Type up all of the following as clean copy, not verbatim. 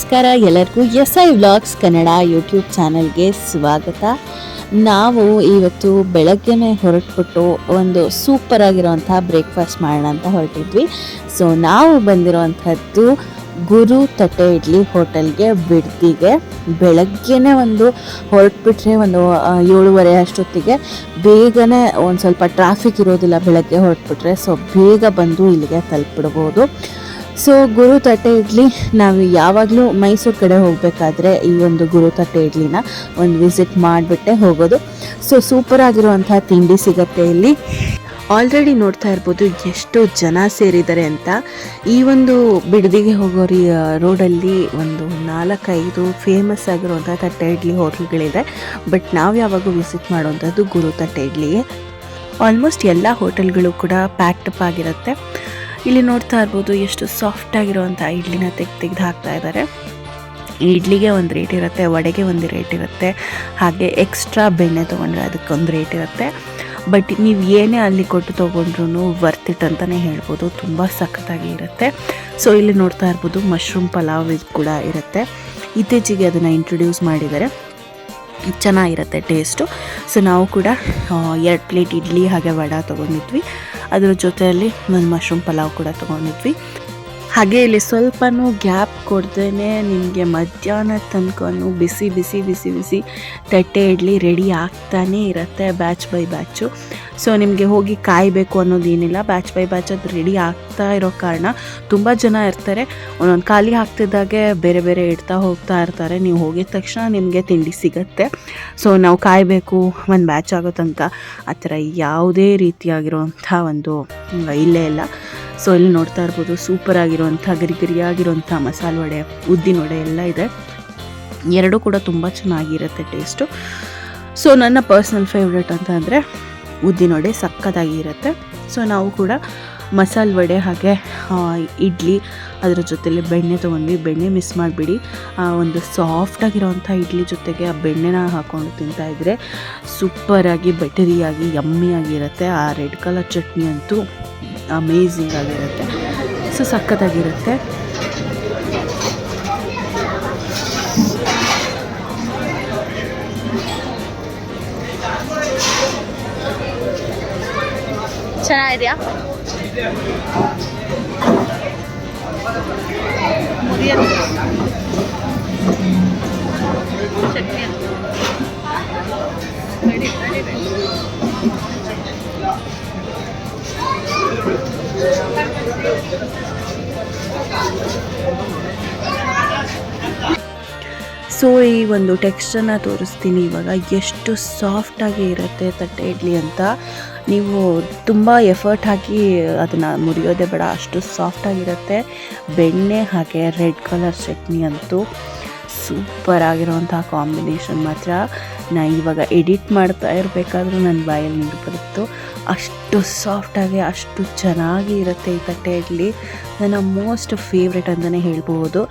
ನಮಸ್ಕಾರ ಎಲ್ಲರಿಗೂ SI vlogs Kannada YouTube ಚಾನಲ್ಗೆ ಸ್ವಾಗತ. ನಾವು ಇವತ್ತು ಬೆಳಗ್ಗೆನೆ ಹೊರಟ್ಬಿಟ್ಟು ಒಂದು ಸೂಪರ್ ಆಗಿರುವಂತಹ ಬ್ರೇಕ್ಫಾಸ್ಟ್ ಮಾಡೋಣ ಅಂತ ಹೊರಟಿದ್ವಿ. ಸೊ ನಾವು ಬಂದಿರುವಂಥದ್ದು ಗುರು ತಟ್ಟೆ ಇಡ್ಲಿ ಹೋಟೆಲ್ಗೆ ಬಿಡ್ದಿಗೆ. ಬೆಳಗ್ಗೆನೆ ಒಂದು ಹೊರಟ್ಬಿಟ್ರೆ ಒಂದು 7:30 ಅಷ್ಟೊತ್ತಿಗೆ ಬೇಗನೆ ಒಂದು ಸ್ವಲ್ಪ ಟ್ರಾಫಿಕ್ ಇರೋದಿಲ್ಲ ಬೆಳಗ್ಗೆ ಹೊರಟ್ಬಿಟ್ರೆ. ಸೊ ಬೇಗ ಬಂದು ಇಲ್ಲಿಗೆ ತಲುಪಿಡ್ಬೋದು. ಸೊ ಗುರು ತಟ್ಟೆ ಇಡ್ಲಿ ನಾವು ಯಾವಾಗಲೂ ಮೈಸೂರು ಕಡೆ ಹೋಗಬೇಕಾದ್ರೆ ಈ ಒಂದು ಗುರು ತಟ್ಟೆ ಇಡ್ಲಿನ ಒಂದು ವಿಸಿಟ್ ಮಾಡಿಬಿಟ್ಟೆ ಹೋಗೋದು. ಸೊ ಸೂಪರ್ ಆಗಿರುವಂಥ ತಿಂಡಿ ಸಿಗುತ್ತೆ ಇಲ್ಲಿ. ಆಲ್ರೆಡಿ ನೋಡ್ತಾ ಇರ್ಬೋದು ಎಷ್ಟು ಜನ ಸೇರಿದ್ದಾರೆ ಅಂತ. ಈ ಒಂದು ಬಿಡದಿಗೆ ಹೋಗೋ ರೋಡಲ್ಲಿ ಒಂದು 4-5 ಫೇಮಸ್ ಆಗಿರುವಂಥ ತಟ್ಟೆ ಇಡ್ಲಿ ಹೋಟೆಲ್ಗಳಿದೆ. ಬಟ್ ನಾವು ಯಾವಾಗೂ ವಿಸಿಟ್ ಮಾಡುವಂಥದ್ದು ಗುರು ತಟ್ಟೆ ಇಡ್ಲಿಗೆ. ಆಲ್ಮೋಸ್ಟ್ ಎಲ್ಲ ಹೋಟೆಲ್ಗಳು ಕೂಡ ಪ್ಯಾಕ್ಟಪ್ ಆಗಿರುತ್ತೆ. ಇಲ್ಲಿ ನೋಡ್ತಾ ಇರ್ಬೋದು ಎಷ್ಟು ಸಾಫ್ಟ್ ಆಗಿರುವಂಥ ಇಡ್ಲಿನ ತೆಗೆದು ಹಾಕ್ತಾ ಇದ್ದಾರೆ. ಇಡ್ಲಿಗೆ ಒಂದು ರೇಟ್ ಇರುತ್ತೆ, ವಡೆಗೆ ಒಂದು ರೇಟ್ ಇರುತ್ತೆ, ಹಾಗೆ ಎಕ್ಸ್ಟ್ರಾ ಬೆಣ್ಣೆ ತೊಗೊಂಡ್ರೆ ಅದಕ್ಕೊಂದು ರೇಟ್ ಇರುತ್ತೆ. ಬಟ್ ನೀವು ಏನೇ ಅಲ್ಲಿ ಕೊಟ್ಟು ತೊಗೊಂಡ್ರೂ ವರ್ತ್ ಇಟ್ ಅಂತಲೇ ಹೇಳ್ಬೋದು, ತುಂಬ ಸಖತ್ತಾಗಿ ಇರುತ್ತೆ. ಸೊ ಇಲ್ಲಿ ನೋಡ್ತಾ ಇರ್ಬೋದು ಮಶ್ರೂಮ್ ಪಲಾವ್ ಕೂಡ ಇರುತ್ತೆ. ಇತ್ತೀಚೆಗೆ ಅದನ್ನು ಇಂಟ್ರೊಡ್ಯೂಸ್ ಮಾಡಿದ್ದಾರೆ, ಚೆನ್ನಾಗಿರುತ್ತೆ ಟೇಸ್ಟು. ಸೊ ನಾವು ಕೂಡ 2 ಪ್ಲೇಟ್ ಇಡ್ಲಿ ಹಾಗೆ ವಡೆ ತೊಗೊಂಡಿದ್ವಿ. ಅದರ ಜೊತೆಯಲ್ಲಿ ಒಂದು ಮಶ್ರೂಮ್ ಪಲಾವ್ ಕೂಡ ತೊಗೊಂಡಿದ್ವಿ. ಹಾಗೆ ಇಲ್ಲಿ ಸ್ವಲ್ಪನೂ ಗ್ಯಾಪ್ ಕೊಡ್ದೇ ನಿಮಗೆ ಮಧ್ಯಾಹ್ನ ತನಕನೂ ಬಿಸಿ ಬಿಸಿ ಬಿಸಿ ಬಿಸಿ ತಟ್ಟೆ ಇಡ್ಲಿ ರೆಡಿ ಆಗ್ತಾನೇ ಇರುತ್ತೆ, ಬ್ಯಾಚ್ ಬೈ ಬ್ಯಾಚು. ಸೊ ನಿಮಗೆ ಹೋಗಿ ಕಾಯಬೇಕು ಅನ್ನೋದೇನಿಲ್ಲ, ಬ್ಯಾಚ್ ಬೈ ಬ್ಯಾಚ್ ಅದು ರೆಡಿ ಆಗ್ತಾ ಇರೋ ಕಾರಣ ತುಂಬ ಜನ ಇರ್ತಾರೆ. ಒಂದೊಂದು ಖಾಲಿ ಆಗ್ತಿದ್ದಾಗೆ ಬೇರೆ ಬೇರೆ ಇಡ್ತಾ ಹೋಗ್ತಾ ಇರ್ತಾರೆ. ನೀವು ಹೋಗಿದ ತಕ್ಷಣ ನಿಮಗೆ ತಿಂಡಿ ಸಿಗುತ್ತೆ. ಸೊ ನಾವು ಕಾಯಬೇಕು ಒಂದು ಬ್ಯಾಚ್ ಆಗೋ ತನಕ ಆ ಥರ ಯಾವುದೇ ರೀತಿಯಾಗಿರುವಂಥ ಒಂದು ಇಲ್ಲೇ ಇಲ್ಲ. ಸೊ ಇಲ್ಲಿ ನೋಡ್ತಾ ಇರ್ಬೋದು ಸೂಪರ್ ಆಗಿರುವಂಥ ಗರಿಗರಿಯಾಗಿರುವಂಥ ಮಸಾಲೆ ವಡೆ, ಉದ್ದಿನ ವಡೆ ಎಲ್ಲ ಇದೆ. ಎರಡೂ ಕೂಡ ತುಂಬ ಚೆನ್ನಾಗಿರುತ್ತೆ ಟೇಸ್ಟು. ಸೊ ನನ್ನ ಪರ್ಸ್ನಲ್ ಫೇವ್ರೇಟ್ ಅಂತ ಅಂದರೆ ಉದ್ದಿನ ವಡೆ ಸಕ್ಕತ್ತಾಗಿರುತ್ತೆ. ಸೊ ನಾವು ಕೂಡ ಮಸಾಲೆ ವಡೆ ಹಾಗೆ ಇಡ್ಲಿ ಅದರ ಜೊತೆಲಿ ಬೆಣ್ಣೆ ತೊಗೊಂಡ್ವಿ. ಬೆಣ್ಣೆ ಮಿಸ್ ಮಾಡಿಬಿಡಿ. ಒಂದು ಸಾಫ್ಟಾಗಿರೋವಂಥ ಇಡ್ಲಿ ಜೊತೆಗೆ ಆ ಬೆಣ್ಣೆನ ಹಾಕ್ಕೊಂಡು ತಿಂತಾಯಿದ್ರೆ ಸೂಪರಾಗಿ ಬಟರಿಯಾಗಿ ಯಮ್ಮಿಯಾಗಿರುತ್ತೆ. ಆ ರೆಡ್ ಕಲರ್ ಚಟ್ನಿ ಅಂತೂ ಅಮೇಝಿಂಗ್ ಆಗಿರುತ್ತೆ. ಸೊ ಸಖತ್ತಾಗಿರುತ್ತೆ. ಚೆನ್ನಾಗಿದೆಯಾ? ಚಟ್ನಿ ಸೊ ಈ ಒಂದು ಟೆಕ್ಸ್ಚರ್ನ ತೋರಿಸ್ತೀನಿ ಇವಾಗ. ಎಷ್ಟು ಸಾಫ್ಟಾಗಿ ಇರುತ್ತೆ ತಟ್ಟೆ ಇಡ್ಲಿ ಅಂತ. ನೀವು ತುಂಬ ಎಫರ್ಟ್ ಹಾಕಿ ಅದನ್ನು ಮುರಿಯೋದೇ ಬೇಡ, ಅಷ್ಟು ಸಾಫ್ಟಾಗಿರುತ್ತೆ. ಬೆಣ್ಣೆ ಹಾಗೆ ರೆಡ್ ಕಲರ್ ಚಟ್ನಿ ಅಂತೂ ಸೂಪರ್ ಆಗಿರೋವಂಥ ಕಾಂಬಿನೇಷನ್ ಮಾತ್ರ. ನಾನು ಇವಾಗ ಎಡಿಟ್ ಮಾಡ್ತಾ ಇರಬೇಕಾದ್ರೂ ನನ್ನ ಬಾಯಲ್ಲಿ ನೀರು ಬರುತ್ತೋ, ಅಷ್ಟು ಸಾಫ್ಟಾಗಿ ಅಷ್ಟು ಚೆನ್ನಾಗಿ ಇರುತ್ತೆ ಈ ತಟ್ಟೆ ಇಡ್ಲಿ. ನನ್ನ ಮೋಸ್ಟ್ ಫೇವ್ರೆಟ್ ಅಂತಲೇ ಹೇಳ್ಬೋದು.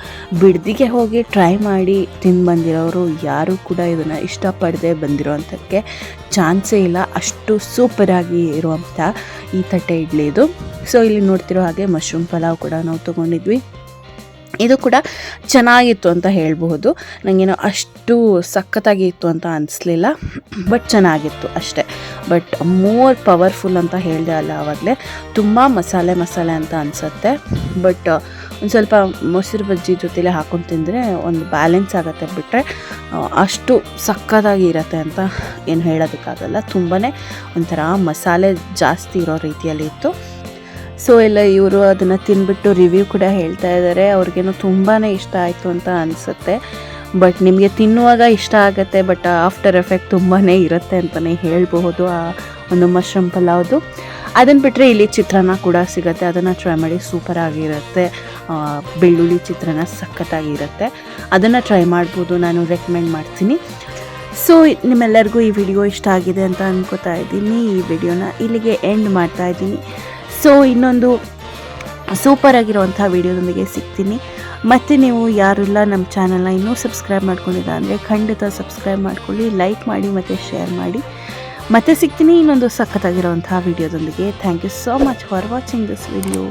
ಬಿಡ್ದಿಗೆ ಹೋಗಿ ಟ್ರೈ ಮಾಡಿ ತಿಂದು ಬಂದಿರೋರು ಯಾರೂ ಕೂಡ ಇದನ್ನು ಇಷ್ಟಪಡದೆ ಬಂದಿರೋವಂಥಕ್ಕೆ ಚಾನ್ಸೇ ಇಲ್ಲ. ಅಷ್ಟು ಸೂಪರಾಗಿ ಇರುವಂಥ ಈ ತಟ್ಟೆ ಇಡ್ಲಿ ಇದು. ಸೊ ಇಲ್ಲಿ ನೋಡ್ತಿರೋ ಹಾಗೆ ಮಶ್ರೂಮ್ ಪಲಾವ್ ಕೂಡ ನಾವು ತೊಗೊಂಡಿದ್ವಿ. ಇದು ಕೂಡ ಚೆನ್ನಾಗಿತ್ತು ಅಂತ ಹೇಳ್ಬಹುದು. ನನಗೇನೋ ಅಷ್ಟು ಸಖತ್ತಾಗಿ ಇತ್ತು ಅಂತ ಅನಿಸ್ಲಿಲ್ಲ, ಬಟ್ ಚೆನ್ನಾಗಿತ್ತು ಅಷ್ಟೇ. ಬಟ್ ಮೋರ್ ಪವರ್ಫುಲ್ ಅಂತ ಹೇಳಿದೆ ಅಲ್ಲ ಆವಾಗಲೇ, ತುಂಬ ಮಸಾಲೆ ಅಂತ ಅನಿಸುತ್ತೆ. ಬಟ್ ಒಂದು ಸ್ವಲ್ಪ ಮೊಸರು ಬಜ್ಜಿ ಜೊತೆಲೇ ಹಾಕೊಂಡು ತಿಂದರೆ ಒಂದು ಬ್ಯಾಲೆನ್ಸ್ ಆಗುತ್ತೆ. ಬಿಟ್ಟರೆ ಅಷ್ಟು ಸಖತ್ತಾಗಿ ಇರುತ್ತೆ ಅಂತ ಏನು ಹೇಳೋದಕ್ಕಾಗಲ್ಲ. ತುಂಬಾ ಒಂಥರ ಮಸಾಲೆ ಜಾಸ್ತಿ ಇರೋ ರೀತಿಯಲ್ಲಿ ಇತ್ತು. ಸೊ ಎಲ್ಲ ಇವರು ಅದನ್ನು ತಿಂದ್ಬಿಟ್ಟು ರಿವ್ಯೂ ಕೂಡ ಹೇಳ್ತಾ ಇದ್ದಾರೆ. ಅವ್ರಿಗೇನೋ ತುಂಬಾ ಇಷ್ಟ ಆಯಿತು ಅಂತ ಅನಿಸುತ್ತೆ. ಬಟ್ ನಿಮಗೆ ತಿನ್ನುವಾಗ ಇಷ್ಟ ಆಗುತ್ತೆ, ಬಟ್ ಆಫ್ಟರ್ ಎಫೆಕ್ಟ್ ತುಂಬಾ ಇರುತ್ತೆ ಅಂತಲೇ ಹೇಳ್ಬಹುದು ಆ ಒಂದು ಮಶ್ರೂಮ್ ಪಲಾವ್ದು. ಅದನ್ನು ಬಿಟ್ಟರೆ ಇಲ್ಲಿ ಚಿತ್ರಾನ್ನ ಕೂಡ ಸಿಗುತ್ತೆ, ಅದನ್ನು ಟ್ರೈ ಮಾಡಿ. ಸೂಪರಾಗಿರುತ್ತೆ. ಬೆಳ್ಳುಳ್ಳಿ ಚಿತ್ರಾನ್ನ ಸಖತ್ತಾಗಿರುತ್ತೆ, ಅದನ್ನು ಟ್ರೈ ಮಾಡ್ಬೋದು, ನಾನು ರೆಕಮೆಂಡ್ ಮಾಡ್ತೀನಿ. ಸೊ ನಿಮ್ಮೆಲ್ಲರಿಗೂ ಈ ವಿಡಿಯೋ ಇಷ್ಟ ಆಗಿದೆ ಅಂತ ಅನ್ಕೋತಾ ಇದ್ದೀನಿ. ಈ ವಿಡಿಯೋನ ಇಲ್ಲಿಗೆ ಎಂಡ್ ಮಾಡ್ತಾ ಇದ್ದೀನಿ. ಸೊ ಇನ್ನೊಂದು ಸೂಪರ್ ಆಗಿರುವಂಥ ವಿಡಿಯೋದೊಂದಿಗೆ ಸಿಗ್ತೀನಿ. ಮತ್ತು ನೀವು ಯಾರೆಲ್ಲ ನಮ್ಮ ಚಾನಲ್ನ ಇನ್ನೂ ಸಬ್ಸ್ಕ್ರೈಬ್ ಮಾಡ್ಕೊಂಡಿಲ್ಲ ಅಂದರೆ ಖಂಡಿತ ಸಬ್ಸ್ಕ್ರೈಬ್ ಮಾಡ್ಕೊಳ್ಳಿ, ಲೈಕ್ ಮಾಡಿ ಮತ್ತು ಶೇರ್ ಮಾಡಿ. ಮತ್ತೆ ಸಿಗ್ತೀನಿ ಇನ್ನೊಂದು ಸಖತ್ತಾಗಿರುವಂಥ ವಿಡಿಯೋದೊಂದಿಗೆ. Thank you so much for watching this video.